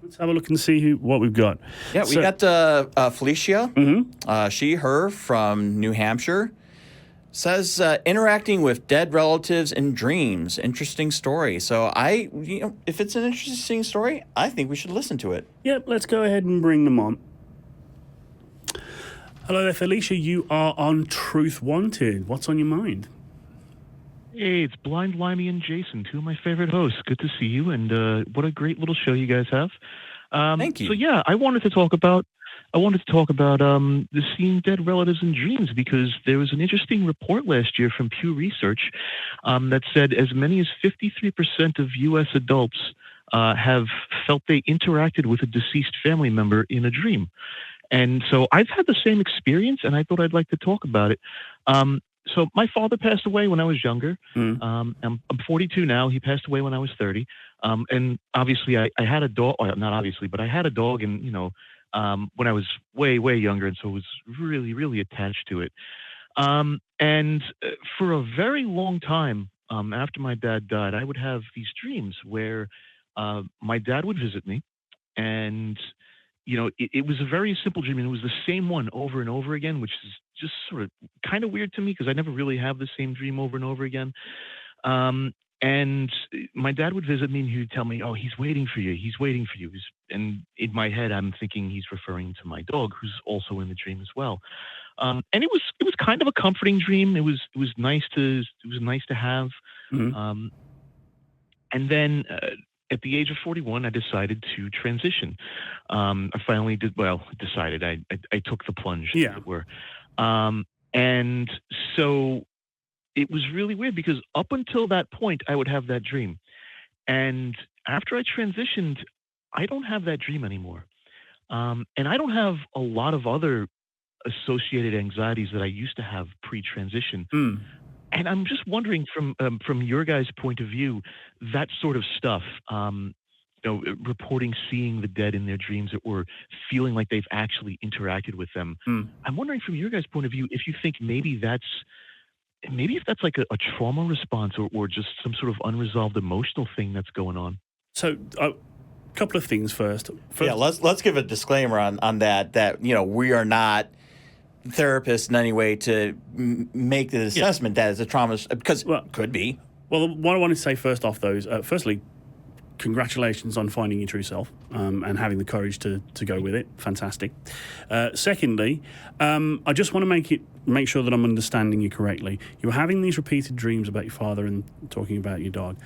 Let's have a look and see what we've got. Yeah, we got Felicia. Her from New Hampshire. Says interacting with dead relatives in dreams. Interesting story. So if it's an interesting story, I think we should listen to it. Yep, let's go ahead and bring them on. Hello there, Felicia. You are on Truth Wanted. What's on your mind? Hey, it's Blind Limey and Jason, two of my favorite hosts. Good to see you, and what a great little show you guys have. Thank you. So yeah, I wanted to talk about the seeing dead relatives in dreams, because there was an interesting report last year from Pew Research that said as many as 53% of U.S. adults have felt they interacted with a deceased family member in a dream. And so I've had the same experience, and I thought I'd like to talk about it. So my father passed away when I was younger. I'm 42 now. He passed away when I was 30. And obviously I had a dog, or not obviously, but I had a dog, and when I was way, way younger, and so was really, really attached to it. And for a very long time, after my dad died, I would have these dreams where my dad would visit me, and it was a very simple dream, and it was the same one over and over again, which is just sort of kind of weird to me because I never really have the same dream over and over again. And my dad would visit me, and he would tell me, "Oh, he's waiting for you. He's waiting for you." And in my head, I'm thinking he's referring to my dog, who's also in the dream as well. And it was kind of a comforting dream. It was nice to have. And then at the age of 41, I decided to transition. I finally decided. I took the plunge, as it were. And so it was really weird because up until that point, I would have that dream. And after I transitioned, I don't have that dream anymore. And I don't have a lot of other associated anxieties that I used to have pre-transition. And I'm just wondering from your guys' point of view, that sort of stuff, reporting seeing the dead in their dreams or feeling like they've actually interacted with them. I'm wondering from your guys' point of view, if you think maybe if that's like a trauma response or just some sort of unresolved emotional thing that's going on. So a couple of things first. Yeah, let's give a disclaimer on that we are not therapists in any way to make the assessment that is a trauma, because could be. Well, what I want to say first off, though, is firstly, congratulations on finding your true self and having the courage to go with it. Fantastic. Secondly, I just want to make sure that I'm understanding you correctly. You were having these repeated dreams about your father and talking about your dog.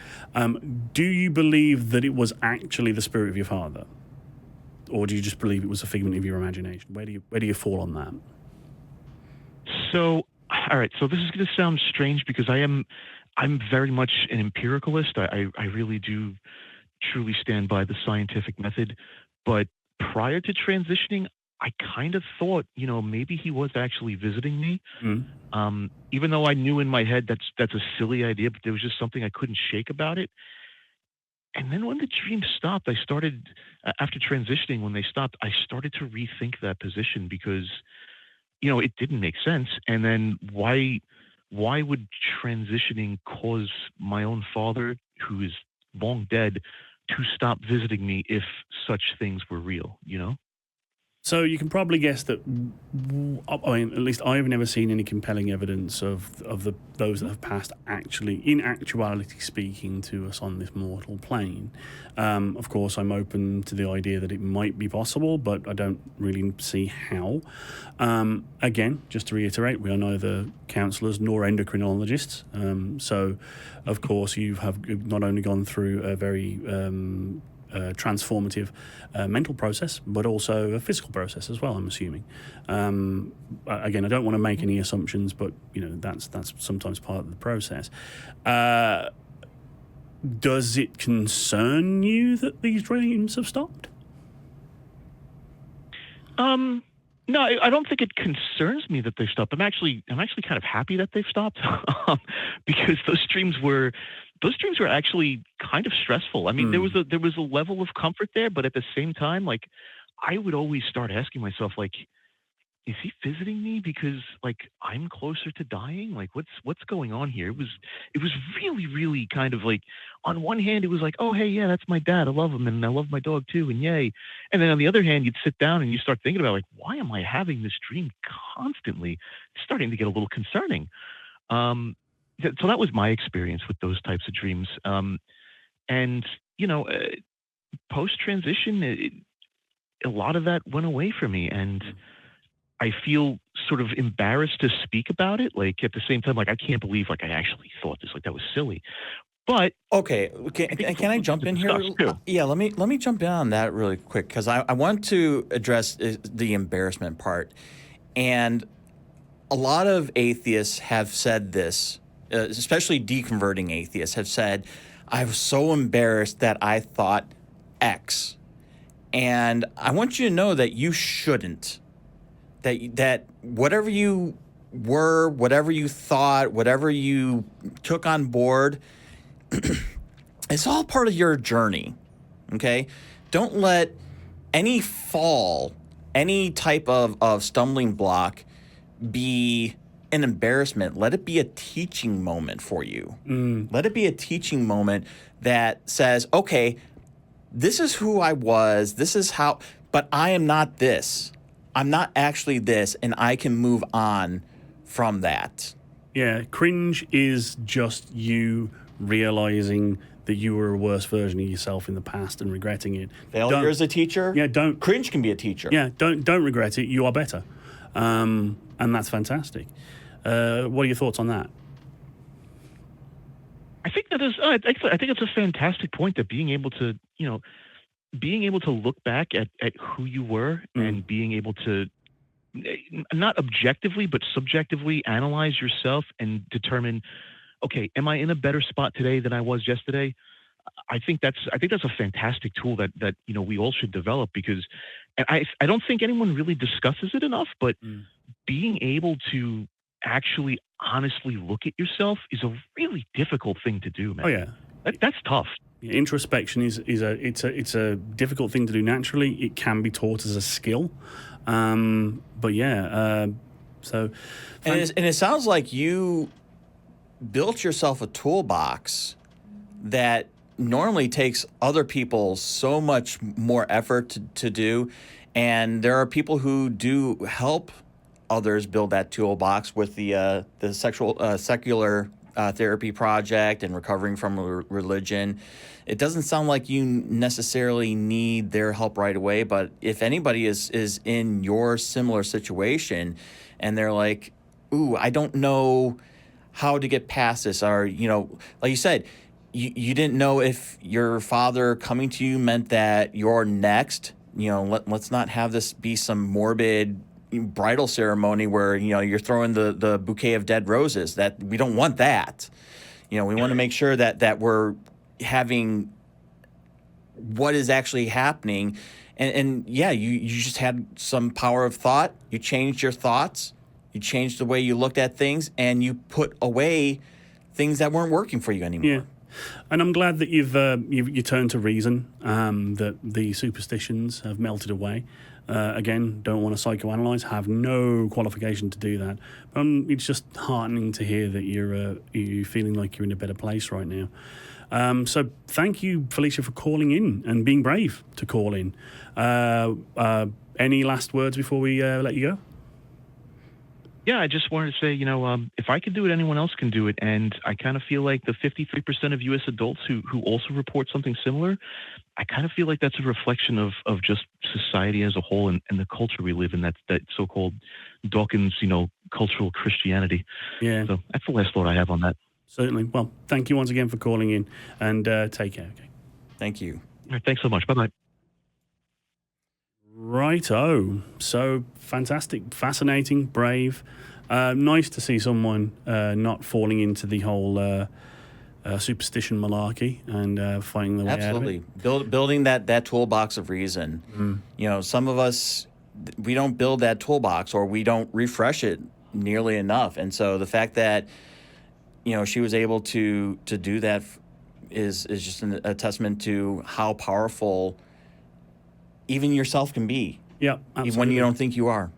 Do you believe that it was actually the spirit of your father, or do you just believe it was a figment of your imagination? Where do you fall on that? So, all right. So this is going to sound strange because I'm very much an empiricalist. I really do truly stand by the scientific method. But prior to transitioning, I kind of thought, maybe he was actually visiting me. Even though I knew in my head that's a silly idea, but there was just something I couldn't shake about it. And then when the dream stopped, after transitioning, when they stopped, I started to rethink that position because it didn't make sense. And then why would transitioning cause my own father, who is long dead, to stop visiting me if such things were real, So you can probably guess that, at least I've never seen any compelling evidence of those that have passed actually, in actuality, speaking to us on this mortal plane. Of course, I'm open to the idea that it might be possible, but I don't really see how. Again, just to reiterate, we are neither counsellors nor endocrinologists. So, of course, you have not only gone through a very transformative mental process, but also a physical process as well, I'm assuming. Again, I don't want to make any assumptions, but that's sometimes part of the process. Does it concern you that these dreams have stopped? No, I don't think it concerns me that they've stopped. I'm actually kind of happy that they've stopped because those dreams were actually kind of stressful. I mean, there was a level of comfort there, but at the same time, like, I would always start asking myself, like, is he visiting me because like I'm closer to dying? Like what's going on here? It was really, really kind of like, on one hand, it was like, oh hey, yeah, that's my dad. I love him and I love my dog too, and yay. And then on the other hand, you'd sit down and you start thinking about like, why am I having this dream constantly? It's starting to get a little concerning. So that was my experience with those types of dreams. And you know, post transition, a lot of that went away for me, and I feel sort of embarrassed to speak about it. Like at the same time, like I can't believe like I actually thought this. Like that was silly. But Okay, I think can I it's jump to in here? discuss, too. Yeah, let me jump in on that really quick because I want to address the embarrassment part. And a lot of atheists have said this, especially deconverting atheists have said, I was so embarrassed that I thought X. And I want you to know that you shouldn't. That whatever you were, whatever you thought, whatever you took on board, it's all part of your journey, okay? Don't let any fall, any type of stumbling block be an embarrassment. Let it be a teaching moment for you. Let it be a teaching moment that says, okay, this is who I was, this is how, but I am not this. I'm not actually this, and I can move on from that. Yeah, cringe is just you realizing that you were a worse version of yourself in the past and regretting it. Failure as a teacher? Yeah, don't. Cringe can be a teacher. Yeah, don't regret it. You are better, and that's fantastic. What are your thoughts on that? I think that is. I think it's a fantastic point that being able to, being able to look back at who you were and being able to not objectively but subjectively analyze yourself and determine, okay, am I in a better spot today than I was yesterday? I think that's a fantastic tool that we all should develop, because I don't think anyone really discusses it enough, but being able to actually honestly look at yourself is a really difficult thing to do, man. Oh yeah, that's tough. Yeah, introspection is a difficult thing to do naturally. It can be taught as a skill, but yeah. So, and it sounds like you built yourself a toolbox that normally takes other people so much more effort to do, and there are people who do help others build that toolbox with the secular therapy project and recovering from religion. It doesn't sound like you necessarily need their help right away, but if anybody is in your similar situation and they're like, ooh, I don't know how to get past this, or, like you said, you didn't know if your father coming to you meant that you're next. Let's not have this be some morbid bridal ceremony where you're throwing the bouquet of dead roses. That we don't want that. We want to make sure that we're having what is actually happening, and yeah, you just had some power of thought. You changed your thoughts, you changed the way you looked at things, and you put away things that weren't working for you anymore. Yeah. And I'm glad that you turned to reason, that the superstitions have melted away. Again, don't want to psychoanalyze, have no qualification to do that. It's just heartening to hear that you're feeling like you're in a better place right now. So thank you, Felicia, for calling in and being brave to call in. Any last words before we let you go? Yeah, I just wanted to say, if I can do it, anyone else can do it. And I kind of feel like the 53% of U.S. adults who also report something similar, I kind of feel like that's a reflection of just society as a whole and the culture we live in, that so-called Dawkins, cultural Christianity. Yeah. So that's the last thought I have on that. Certainly. Well, thank you once again for calling in, and take care. Okay. Thank you. All right, thanks so much. Bye-bye. Righto. So fantastic, fascinating, brave. Nice to see someone not falling into the whole superstition malarkey and finding the way Absolutely. out of it. Building that toolbox of reason. Some of us, we don't build that toolbox, or we don't refresh it nearly enough. And so the fact that she was able to do that is just a testament to how powerful even yourself can be. Yeah, absolutely. Even when you don't think you are.